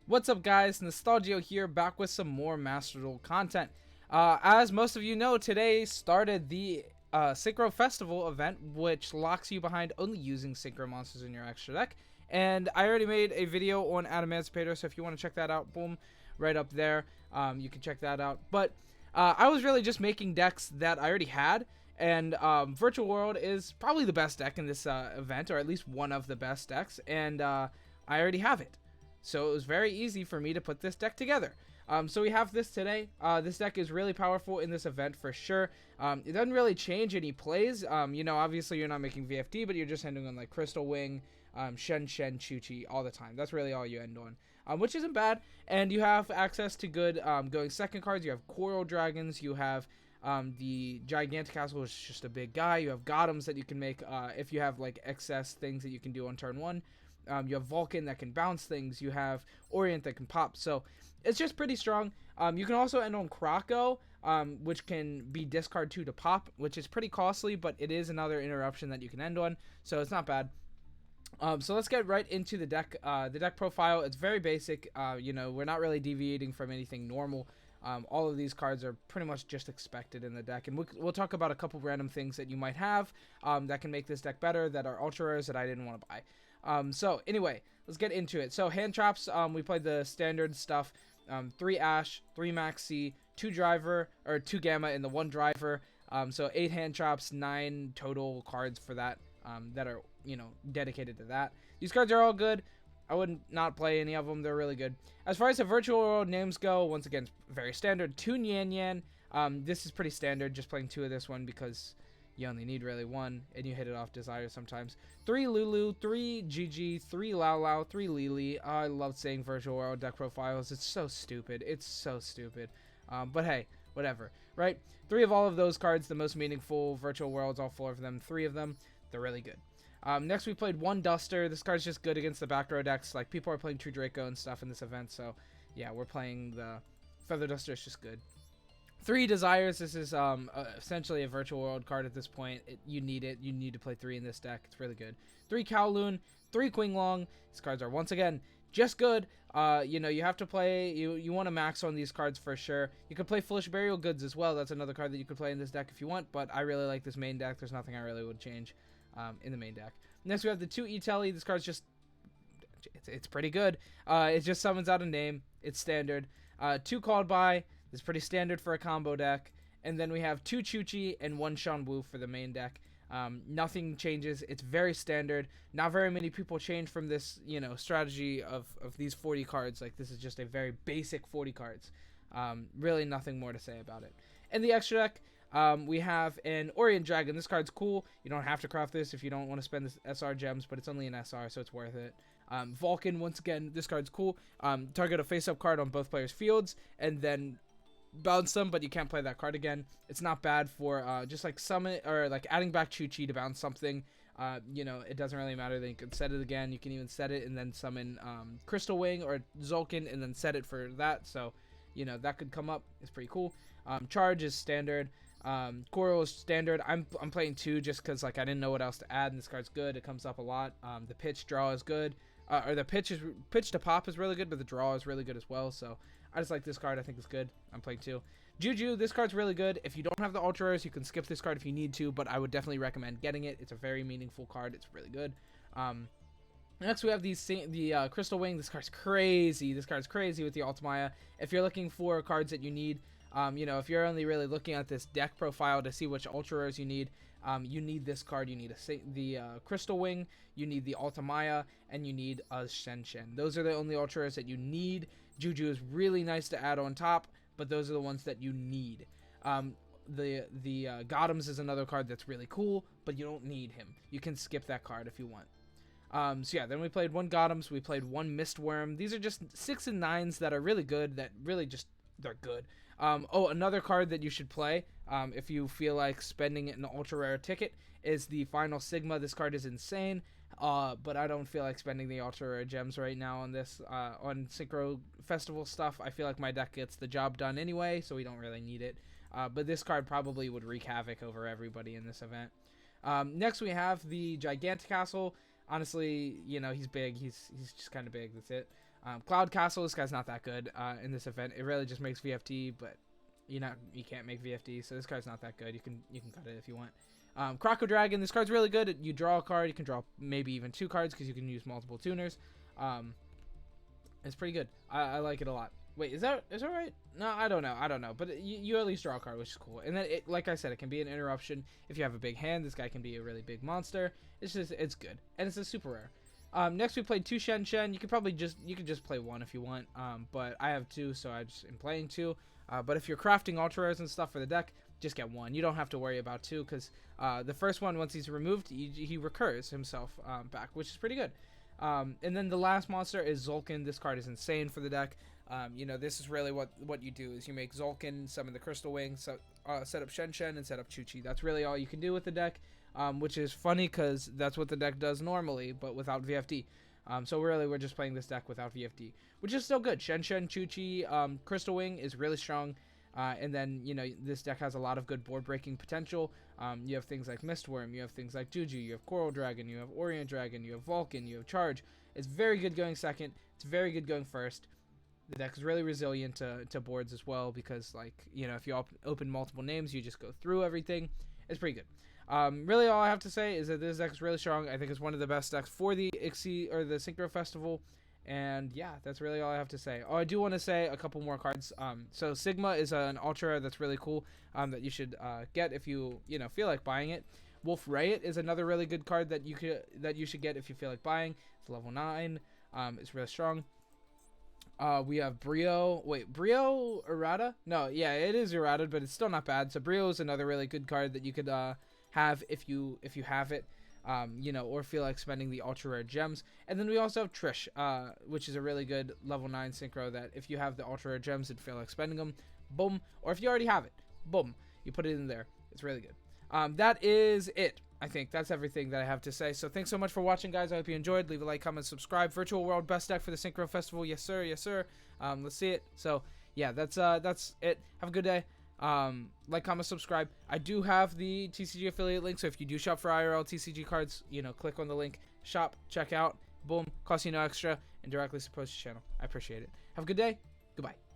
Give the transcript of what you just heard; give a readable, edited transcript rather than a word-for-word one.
What's up, guys? Nostal-Gi-Oh here, back with some more Master Duel content. As most of you know, today started the Synchro Festival event, which locks you behind only using Synchro monsters in your extra deck. And I already made a video on Emancipator, so if you want to check that out, boom, right up there, you can check that out. But I was really just making decks that I already had, and Virtual World is probably the best deck in this event, or at least one of the best decks, and I already have it. So it was very easy for me to put this deck together. So we have this today. This deck is really powerful in this event for sure. It doesn't really change any plays. You know, obviously you're not making VFD, but you're just ending on like Crystal Wing, Shen, Chu-Chi all the time. That's really all you end on, which isn't bad. And you have access to good going second cards. You have Coral Dragons. You have the Gigantic Castle, which is just a big guy. You have Gotems that you can make if you have like excess things that you can do on turn one. You have Vulcan that can bounce things. You have Orient that can pop. So it's just pretty strong. You can also end on Croco, which can be discard 2 to pop, which is pretty costly, but it is another interruption that you can end on. So it's not bad. So let's get right into the deck. The deck profile, it's very basic. You know, we're not really deviating from anything normal. All of these cards are pretty much just expected in the deck, and we'll talk about a couple random things that you might have that can make this deck better, that are ultra rares that I didn't want to buy. So anyway, let's get into it. So hand traps, we played the standard stuff, 3 Ash, 3 Maxi, 2 Driver, or 2 Gamma, and the 1 Driver. So 8 hand traps, 9 total cards for that, that are, you know, dedicated to that. These cards are all good. I wouldn't not play any of them. They're really good. As far as the Virtual World names go, once again, it's very standard. 2 Nyan Yan. This is pretty standard, just playing 2 of this one because you only need really 1, and you hit it off desire sometimes. 3 Lulu, 3 Gigi, 3 Lao Lao, 3 Lily. I love saying Virtual World deck profiles. It's so stupid. It's so stupid. But hey, whatever, right? 3 of all of those cards, the most meaningful Virtual Worlds, all 4 of them, 3 of them, they're really good. Next, we played 1 Duster. This card's just good against the back row decks. Like, people are playing True Draco and stuff in this event, so yeah, we're playing the Feather Duster. It's just good. 3 Desires. This is essentially a Virtual World card at this point. You need it. You need to play 3 in this deck. It's really good. 3 Kowloon, 3 Qinglong. These cards are, once again, just good. You know, you have to play, you want to max on these cards for sure. You could play Foolish Burial Goods as well. That's another card that you could play in this deck if you want, but I really like this main deck. There's nothing I really would change in the main deck. Next, we have the 2 E-Telly. This card's just, it's pretty good. It just summons out a name. It's standard. 2 Called By. This is pretty standard for a combo deck. And then we have 2 Chu-Chi and 1 Shan Wu for the main deck. Nothing changes. It's very standard. Not very many people change from this, you know, strategy of these 40 cards. Like, this is just a very basic 40 cards. Really nothing more to say about it. In the extra deck, we have an Orient Dragon. This card's cool. You don't have to craft this if you don't want to spend the SR gems, but it's only an SR, so it's worth it. Vulcan, once again, this card's cool. Target a face-up card on both players' fields, and then bounce them, but you can't play that card again. It's not bad for just like summon, or like adding back Chu-Chi to bounce something. You know, it doesn't really matter. Then you can set it again. You can even set it and then summon Crystal Wing or Zulkin and then set it for that. So, you know, that could come up. It's pretty cool. Charge is standard. Coral is standard. I'm playing 2 just because like I didn't know what else to add, and this card's good. It comes up a lot. The pitch draw is good. Or the pitch to pop is really good, but the draw is really good as well. So I just like this card. I think it's good. I'm playing 2. Juju, this card's really good. If you don't have the ultra rares, you can skip this card if you need to, but I would definitely recommend getting it. It's a very meaningful card. It's really good. Next, we have the Crystal Wing. This card's crazy. This card's crazy with the Ultimaya. If you're looking for cards that you need, you know, if you're only really looking at this deck profile to see which ultra rares you need this card. You need the Crystal Wing, you need the Ultimaya, and you need a Shen. Those are the only ultra rares that you need. Juju is really nice to add on top, but those are the ones that you need. The Gotems is another card that's really cool, but you don't need him. You can skip that card if you want. So yeah, then we played 1 Gotems, we played 1 Mistworm. These are just 6 and 9s that are really good, that really just, they're good. Oh, another card that you should play, if you feel like spending an ultra rare ticket, is the Final Sigma. This card is insane, but I don't feel like spending the ultra rare gems right now on this, on Synchro Festival stuff. I feel like my deck gets the job done anyway, so we don't really need it. But this card probably would wreak havoc over everybody in this event. Next, we have the Gigantic Castle. Honestly, you know, he's big. He's just kind of big. That's it. Cloud Castle, this guy's not that good in this event. It really just makes VFT, but you can't make VFD, so this card's not that good. You can cut it if you want. Croco Dragon, this card's really good. You draw a card, you can draw maybe even 2 cards because you can use multiple tuners. It's pretty good. I like it a lot. Wait, is that right? No, I don't know. But you at least draw a card, which is cool. And then, like I said, it can be an interruption. If you have a big hand, this guy can be a really big monster. It's good. And it's a super rare. Next we played 2 Shen Shen. You could just play 1 if you want. But I have 2, so I just am playing 2. But if you're crafting ultra rares and stuff for the deck, just get 1. You don't have to worry about 2 because the first one, once he's removed, he recurs himself back, which is pretty good. And then the last monster is Zulkin. This card is insane for the deck. This is really what you do is you make Zulkin, summon the Crystal Wing, set up Shen Shen, and set up Chu-Chi. That's really all you can do with the deck, which is funny because that's what the deck does normally, but without VFD. So really, we're just playing this deck without VFD, which is still good. Shen Shen, Chu-Chi, Crystal Wing is really strong. And then, this deck has a lot of good board breaking potential. You have things like Mistworm, you have things like Juju, you have Coral Dragon, you have Orient Dragon, you have Vulcan, you have Charge. It's very good going second. It's very good going first. The deck is really resilient to boards as well because, if you open multiple names, you just go through everything. It's pretty good. Really, all I have to say is that this deck is really strong. I think it's one of the best decks for the ICSI or the Synchro Festival. And yeah, that's really all I have to say. Oh, I do want to say a couple more cards. So Sigma is an ultra that's really cool that you should get if you feel like buying it. Wolf Riot is another really good card that you should get if you feel like buying. It's level 9. It's really strong. We have Brio. Wait, Brio Errata? No, yeah, it is Errata, but it's still not bad. So Brio is another really good card that you could have if you have it. Or feel like spending the ultra rare gems. And then we also have Trish, which is a really good level 9 synchro that if you have the ultra rare gems and feel like spending them, boom. Or if you already have it, boom, you put it in there. It's really good. That is it. I think that's everything that I have to say. So thanks so much for watching, guys. I hope you enjoyed. Leave a like, comment, subscribe. Virtual World best deck for the Synchro Festival. Yes, sir. Yes, sir. Let's see it. So yeah, that's it. Have a good day. Like, comment, subscribe. I do have the TCG affiliate link, so if you do shop for IRL TCG cards, click on the link, shop, check out, boom, costs you no extra, and directly supports the channel. I appreciate it. Have a good day. Goodbye.